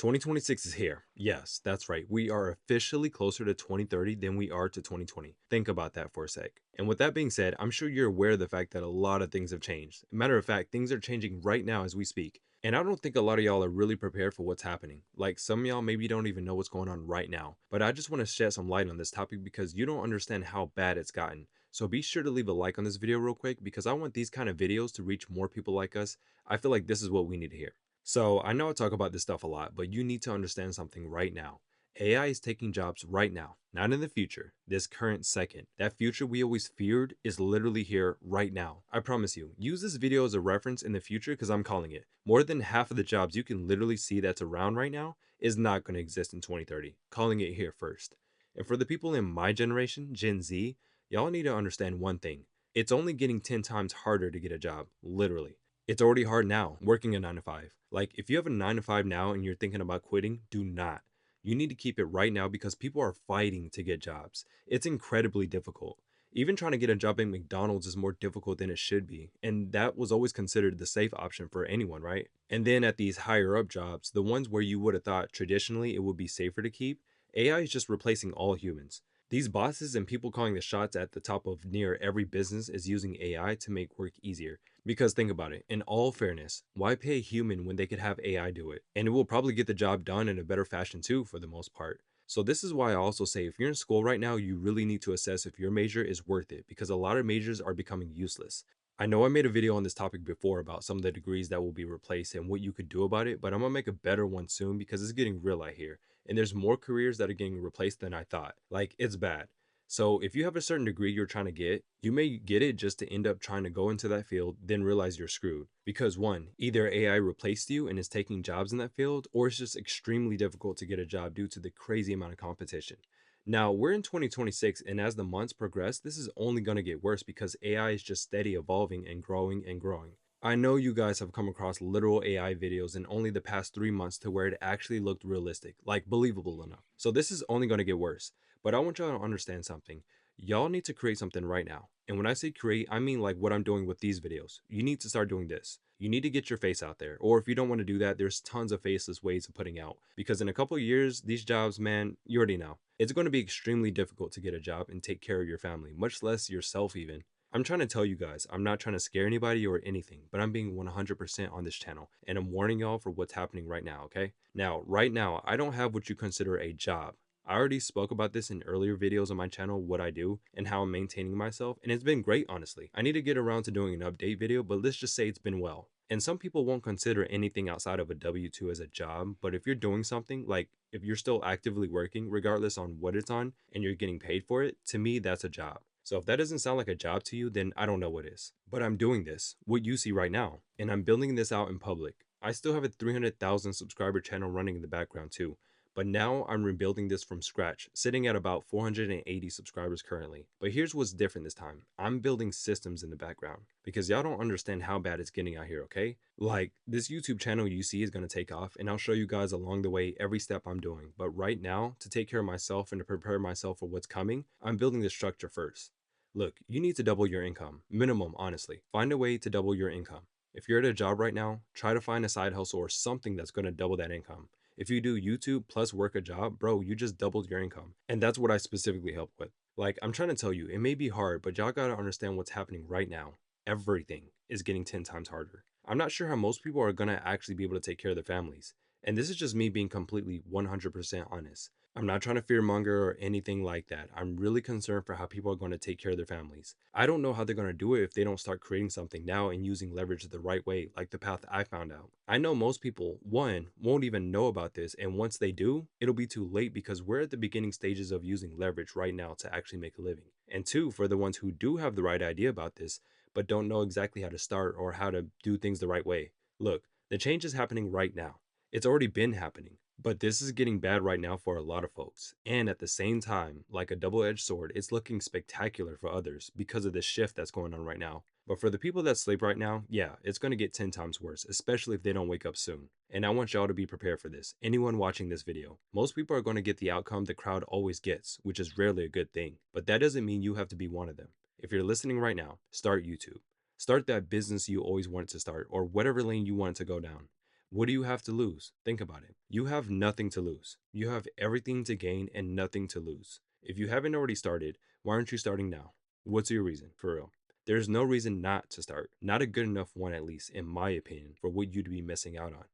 2026 is here. Yes, that's right. We are officially closer to 2030 than we are to 2020. Think about that for a sec. And with that being said, I'm sure you're aware of the fact that a lot of things have changed. Matter of fact, things are changing right now as we speak. And I don't think a lot of y'all are really prepared for what's happening. Like some of y'all maybe don't even know what's going on right now. But I just want to shed some light on this topic because you don't understand how bad it's gotten. So be sure to leave a like on this video real quick because I want these kind of videos to reach more people like us. I feel like this is what we need to hear. So I know I talk about this stuff a lot, but you need to understand something right now. AI is taking jobs right now, not in the future, this current second. That future we always feared is literally here right now. I promise you, use this video as a reference in the future because I'm calling it. More than half of the jobs you can literally see that's around right now is not going to exist in 2030. Calling it here first. And for the people in my generation, Gen Z, y'all need to understand one thing. It's only getting 10 times harder to get a job, literally. It's already hard now working a 9 to 5. Like, if you have a 9 to 5 now and you're thinking about quitting, do not. You need to keep it right now because people are fighting to get jobs. It's incredibly difficult. Even trying to get a job at McDonald's is more difficult than it should be. And that was always considered the safe option for anyone, right? And then at these higher up jobs, the ones where you would have thought traditionally it would be safer to keep, AI is just replacing all humans. These bosses and people calling the shots at the top of near every business is using AI to make work easier. Because think about it, in all fairness, why pay a human when they could have AI do it? And it will probably get the job done in a better fashion too, for the most part. So this is why I also say if you're in school right now, you really need to assess if your major is worth it because a lot of majors are becoming useless. I know I made a video on this topic before about some of the degrees that will be replaced and what you could do about it, but I'm gonna make a better one soon because it's getting real out here. And there's more careers that are getting replaced than I thought. Like, it's bad. So if you have a certain degree you're trying to get, you may get it just to end up trying to go into that field, then realize you're screwed. Because one, either AI replaced you and is taking jobs in that field, or it's just extremely difficult to get a job due to the crazy amount of competition. Now, we're in 2026, and as the months progress, this is only going to get worse because AI is just steady evolving and growing and growing. I know you guys have come across literal AI videos in only the past 3 months to where it actually looked realistic, like believable enough. So this is only going to get worse. But I want y'all to understand something. Y'all need to create something right now. And when I say create, I mean like what I'm doing with these videos. You need to start doing this. You need to get your face out there. Or if you don't want to do that, there's tons of faceless ways of putting out. Because in a couple of years, these jobs, man, you already know. It's going to be extremely difficult to get a job and take care of your family, much less yourself even. I'm trying to tell you guys, I'm not trying to scare anybody or anything, but I'm being 100% on this channel and I'm warning y'all for what's happening right now, okay? Now, right now, I don't have what you consider a job. I already spoke about this in earlier videos on my channel, what I do and how I'm maintaining myself, and it's been great, honestly. I need to get around to doing an update video, but let's just say it's been well. And some people won't consider anything outside of a W-2 as a job, but if you're doing something, like if you're still actively working, regardless on what it's on, and you're getting paid for it, to me, that's a job. So if that doesn't sound like a job to you, then I don't know what is. But I'm doing this, what you see right now, and I'm building this out in public. I still have a 300,000 subscriber channel running in the background too. But now I'm rebuilding this from scratch, sitting at about 480 subscribers currently. But here's what's different this time. I'm building systems in the background because y'all don't understand how bad it's getting out here, okay? Like, this YouTube channel you see is going to take off and I'll show you guys along the way every step I'm doing. But right now, to take care of myself and to prepare myself for what's coming, I'm building the structure first. Look, you need to double your income. Minimum, honestly. Find a way to double your income. If you're at a job right now, try to find a side hustle or something that's going to double that income. If you do YouTube plus work a job, bro, you just doubled your income. And that's what I specifically help with. Like, I'm trying to tell you, it may be hard, but y'all gotta understand what's happening right now. Everything is getting 10 times harder. I'm not sure how most people are gonna actually be able to take care of their families. And this is just me being completely 100% honest. I'm not trying to fearmonger or anything like that. I'm really concerned for how people are going to take care of their families. I don't know how they're going to do it if they don't start creating something now and using leverage the right way, like the path I found out. I know most people, one, won't even know about this, and once they do, it'll be too late because we're at the beginning stages of using leverage right now to actually make a living. And two, for the ones who do have the right idea about this, but don't know exactly how to start or how to do things the right way. Look, the change is happening right now. It's already been happening. But this is getting bad right now for a lot of folks. And at the same time, like a double-edged sword, it's looking spectacular for others because of the shift that's going on right now. But for the people that sleep right now, yeah, it's going to get 10 times worse, especially if they don't wake up soon. And I want y'all to be prepared for this. Anyone watching this video, most people are going to get the outcome the crowd always gets, which is rarely a good thing. But that doesn't mean you have to be one of them. If you're listening right now, start YouTube. Start that business you always wanted to start or whatever lane you wanted to go down. What do you have to lose? Think about it. You have nothing to lose. You have everything to gain and nothing to lose. If you haven't already started, why aren't you starting now? What's your reason, for real? There's no reason not to start. Not a good enough one, at least, in my opinion, for what you'd be missing out on.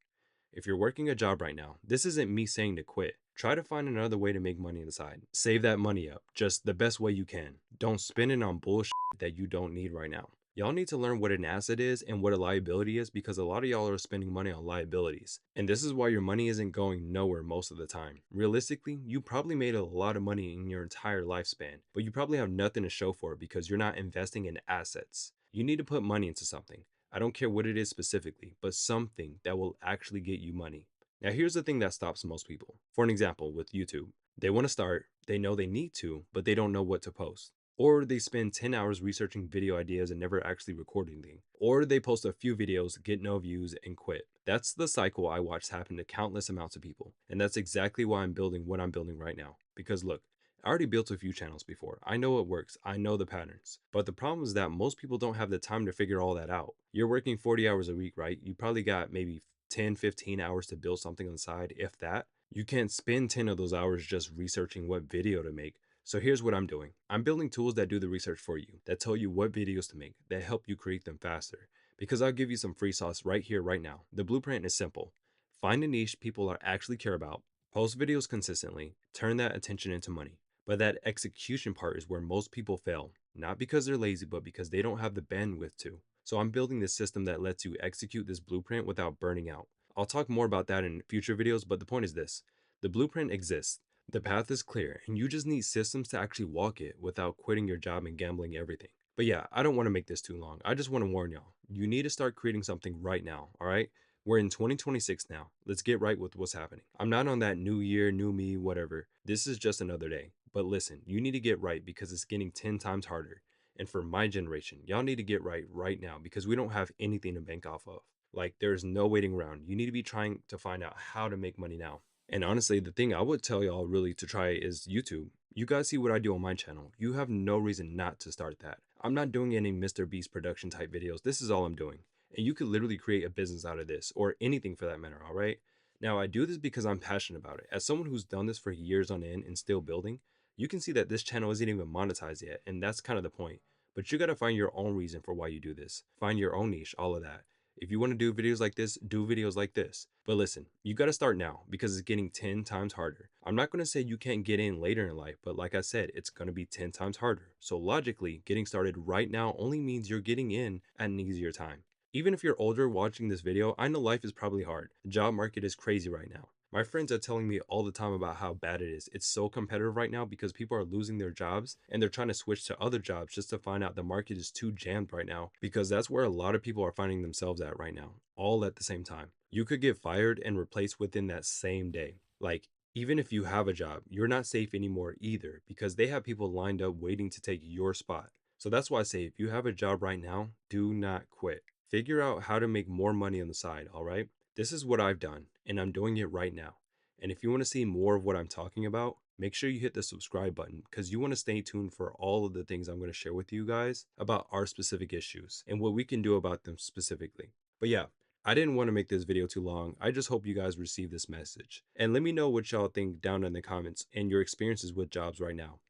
If you're working a job right now, this isn't me saying to quit. Try to find another way to make money on the side. Save that money up, just the best way you can. Don't spend it on bullshit that you don't need right now. Y'all need to learn what an asset is and what a liability is because a lot of y'all are spending money on liabilities. And this is why your money isn't going nowhere most of the time. Realistically, you probably made a lot of money in your entire lifespan, but you probably have nothing to show for it because you're not investing in assets. You need to put money into something. I don't care what it is specifically, but something that will actually get you money. Now, here's the thing that stops most people. For an example, with YouTube, they want to start, they know they need to, but they don't know what to post. Or they spend 10 hours researching video ideas and never actually recording anything. Or they post a few videos, get no views, and quit. That's the cycle I watched happen to countless amounts of people. And that's exactly why I'm building what I'm building right now. Because look, I already built a few channels before. I know it works. I know the patterns. But the problem is that most people don't have the time to figure all that out. You're working 40 hours a week, right? You probably got maybe 10, 15 hours to build something on the side, if that. You can't spend 10 of those hours just researching what video to make. So here's what I'm doing. I'm building tools that do the research for you, that tell you what videos to make, that help you create them faster. Because I'll give you some free sauce right here, right now. The blueprint is simple. Find a niche people are actually care about, post videos consistently, turn that attention into money. But that execution part is where most people fail, not because they're lazy, but because they don't have the bandwidth to. So I'm building this system that lets you execute this blueprint without burning out. I'll talk more about that in future videos, but the point is this. The blueprint exists. The path is clear, and you just need systems to actually walk it without quitting your job and gambling everything. But yeah, I don't want to make this too long. I just want to warn y'all. You need to start creating something right now, all right? We're in 2026 now. Let's get right with what's happening. I'm not on that new year, new me, whatever. This is just another day. But listen, you need to get right because it's getting 10 times harder. And for my generation, y'all need to get right now because we don't have anything to bank off of. Like, there's no waiting around. You need to be trying to find out how to make money now. And honestly, the thing I would tell y'all really to try is YouTube. You guys see what I do on my channel. You have no reason not to start that. I'm not doing any Mr. Beast production type videos. This is all I'm doing. And you could literally create a business out of this or anything for that matter, all right? Now, I do this because I'm passionate about it. As someone who's done this for years on end and still building, you can see that this channel isn't even monetized yet, and that's kind of the point. But you got to find your own reason for why you do this. Find your own niche, all of that. If you want to do videos like this, do videos like this. But listen, you got to start now because it's getting 10 times harder. I'm not going to say you can't get in later in life, but like I said, it's going to be 10 times harder. So logically, getting started right now only means you're getting in at an easier time. Even if you're older watching this video, I know life is probably hard. The job market is crazy right now. My friends are telling me all the time about how bad it is. It's so competitive right now because people are losing their jobs and they're trying to switch to other jobs just to find out the market is too jammed right now because that's where a lot of people are finding themselves at right now, all at the same time. You could get fired and replaced within that same day. Like, even if you have a job, you're not safe anymore either because they have people lined up waiting to take your spot. So that's why I say if you have a job right now, do not quit. Figure out how to make more money on the side, all right? This is what I've done, and I'm doing it right now. And if you want to see more of what I'm talking about, make sure you hit the subscribe button because you want to stay tuned for all of the things I'm going to share with you guys about our specific issues and what we can do about them specifically. But yeah, I didn't want to make this video too long. I just hope you guys receive this message. And let me know what y'all think down in the comments and your experiences with jobs right now.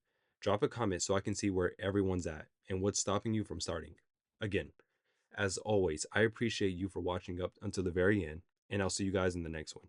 Drop a comment so I can see where everyone's at and what's stopping you from starting. Again, as always, I appreciate you for watching up until the very end, and I'll see you guys in the next one.